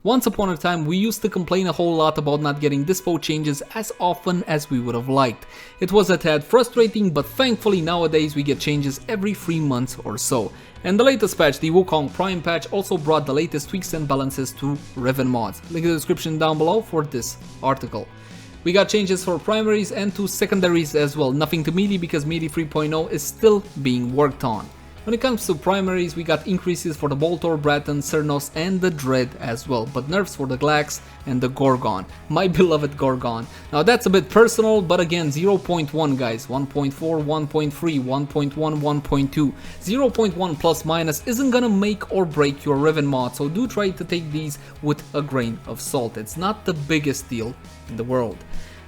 Once upon a time, we used to complain a whole lot about not getting dispo changes as often as we would have liked. It was a tad frustrating, but thankfully nowadays we get changes every 3 months or so. And the latest patch, the Wukong Prime patch, also brought the latest tweaks and balances to Riven mods. Link in the description down below for this article. We got changes for Primaries and to Secondaries as well, nothing to Melee because Melee 3.0 is still being worked on. When it comes to Primaries, we got increases for the Boltor, Braton, Cernos and the Dread as well, but nerfs for the Glax and the Gorgon, my beloved Gorgon. Now that's a bit personal, but again 0.1 guys, 1.4, 1.3, 1.1, 1.2, 0.1 plus minus isn't gonna make or break your Riven mod, so do try to take these with a grain of salt. It's not the biggest deal in the world.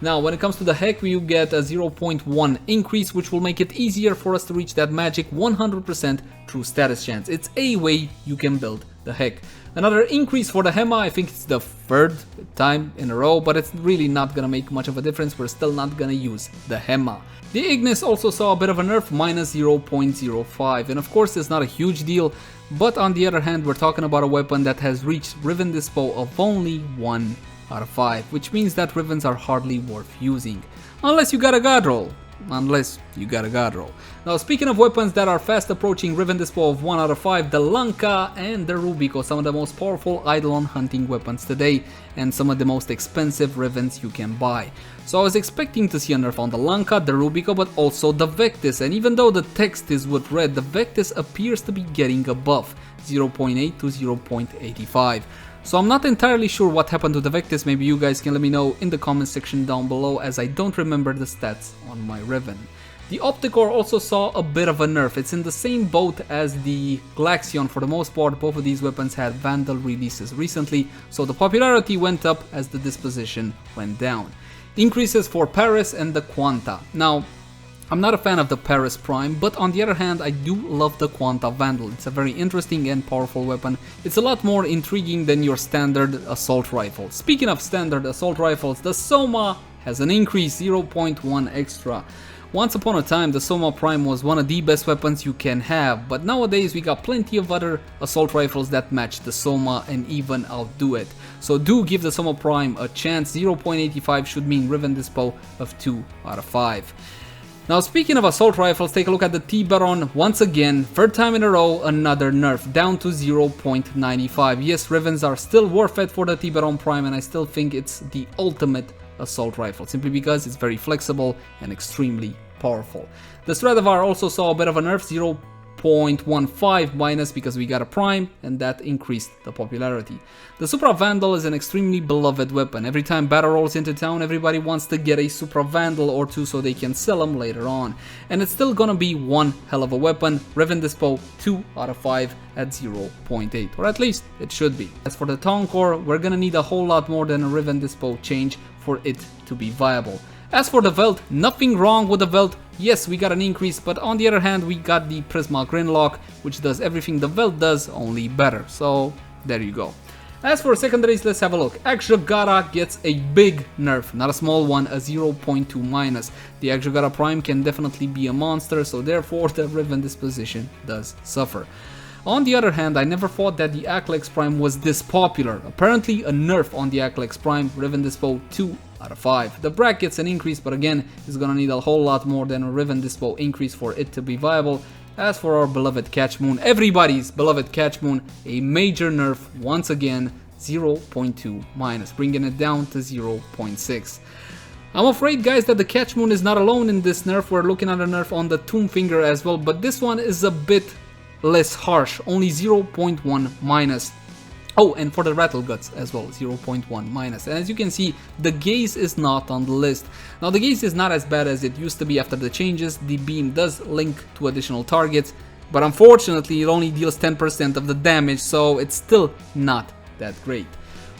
Now, when it comes to the Heck, you get a 0.1 increase, which will make it easier for us to reach that magic 100% true status chance. It's a way you can build the Heck. Another increase for the Hema, I think it's the 3rd time in a row, but it's really not gonna make much of a difference. We're still not gonna use the Hema. The Ignis also saw a bit of a nerf, minus 0.05, and of course it's not a huge deal, but on the other hand, we're talking about a weapon that has reached Riven Dispo of only 1 out of 5, which means that Rivens are hardly worth using. Unless you got a god roll. Now, speaking of weapons that are fast approaching Riven Dispo of 1 out of 5, the Lanka and the Rubico, some of the most powerful Eidolon hunting weapons today, and some of the most expensive Rivens you can buy. So I was expecting to see a nerf on the Lanka, the Rubico, but also the Vectis, and even though the text is with red, the Vectis appears to be getting a buff, 0.8 to 0.85. So I'm not entirely sure what happened to the Vectis. Maybe you guys can let me know in the comment section down below, as I don't remember the stats on my Riven. The Opticore also saw a bit of a nerf. It's in the same boat as the Glaxion for the most part. Both of these weapons had Vandal releases recently, so the popularity went up as the disposition went down. Increases for Paris and the Quanta. Now, I'm not a fan of the Paris Prime, but on the other hand, I do love the Quanta Vandal. It's a very interesting and powerful weapon. It's a lot more intriguing than your standard assault rifle. Speaking of standard assault rifles, the Soma has an increase, 0.1 extra. Once upon a time, the Soma Prime was one of the best weapons you can have, but nowadays we got plenty of other assault rifles that match the Soma and even outdo it. So do give the Soma Prime a chance. 0.85 should mean Riven Dispo of 2 out of 5. Now, speaking of assault rifles, take a look at the T-Baron once again, 3rd time in a row, another nerf, down to 0.95. Yes, Rivens are still worth it for the T-Baron Prime, and I still think it's the ultimate assault rifle, simply because it's very flexible and extremely powerful. The Stradivar also saw a bit of a nerf, 0.15 minus, because we got a Prime, and that increased the popularity. The Supra Vandal is an extremely beloved weapon. Every time battle rolls into town, everybody wants to get a Supra Vandal or two so they can sell them later on. And it's still gonna be one hell of a weapon. Riven Dispo 2 out of 5 at 0.8, or at least it should be. As for the Toncore, we're gonna need a whole lot more than a Riven Dispo change for it to be viable. As for the Velt, nothing wrong with the Velt. Yes, we got an increase, but on the other hand, we got the Prisma Grinlock, which does everything the Velt does, only better. So, there you go. As for Secondaries, let's have a look. Akshagara gets a big nerf, not a small one, a 0.2 minus. The Akshagara Prime can definitely be a monster, so therefore the Riven Disposition does suffer. On the other hand, I never thought that the Aklex Prime was this popular. Apparently a nerf on the Aklex Prime, Riven Dispo 2 out of 5. The Brak gets an increase, but again, it's gonna need a whole lot more than a Riven Dispo increase for it to be viable. As for our beloved Catchmoon, everybody's beloved Catchmoon, a major nerf once again, 0.2 minus, bringing it down to 0.6. I'm afraid, guys, that the Catchmoon is not alone in this nerf. We're looking at a nerf on the Tomb Finger as well, but this one is a bit less harsh, only 0.1 minus. Oh, and for the Rattle Guts as well, 0.1 minus. And as you can see, the Gaze is not on the list. Now, the Gaze is not as bad as it used to be after the changes. The Beam does link to additional targets, but unfortunately, it only deals 10% of the damage, so it's still not that great.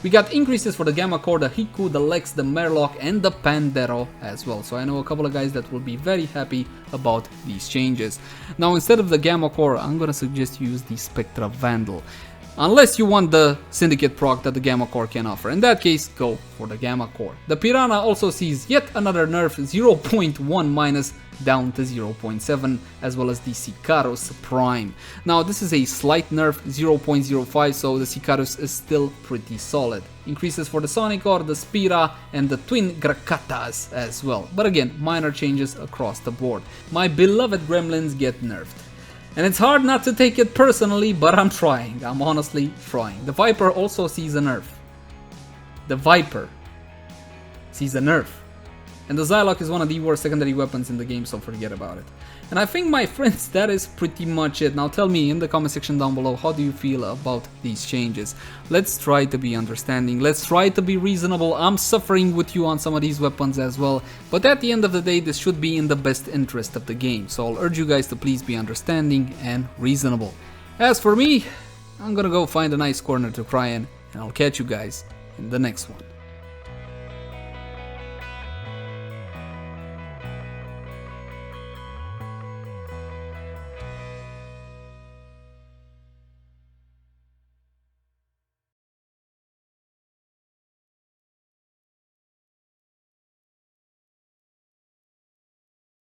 We got increases for the Gamma Core, the Hiku, the Lex, the Merlock, and the Pandero as well. So I know a couple of guys that will be very happy about these changes. Now, instead of the Gamma Core, I'm gonna suggest you use the Spectra Vandal. Unless you want the Syndicate proc that the Gamma Core can offer. In that case, go for the Gamma Core. The Piranha also sees yet another nerf, 0.1 minus down to 0.7, as well as the Sicarus Prime. Now this is a slight nerf, 0.05, so the Sicarus is still pretty solid. Increases for the Sonicor, the Spira, and the Twin Grakatas as well. But again, minor changes across the board. My beloved Gremlins get nerfed. And it's hard not to take it personally, but I'm trying. I'm honestly trying. The Viper also sees a nerf. The Viper sees a nerf. And the Zylok is one of the worst secondary weapons in the game, so forget about it. And I think, my friends, that is pretty much it. Now tell me in the comment section down below, how do you feel about these changes? Let's try to be understanding, let's try to be reasonable. I'm suffering with you on some of these weapons as well, but at the end of the day, this should be in the best interest of the game. So I'll urge you guys to please be understanding and reasonable. As for me, I'm gonna go find a nice corner to cry in, and I'll catch you guys in the next one.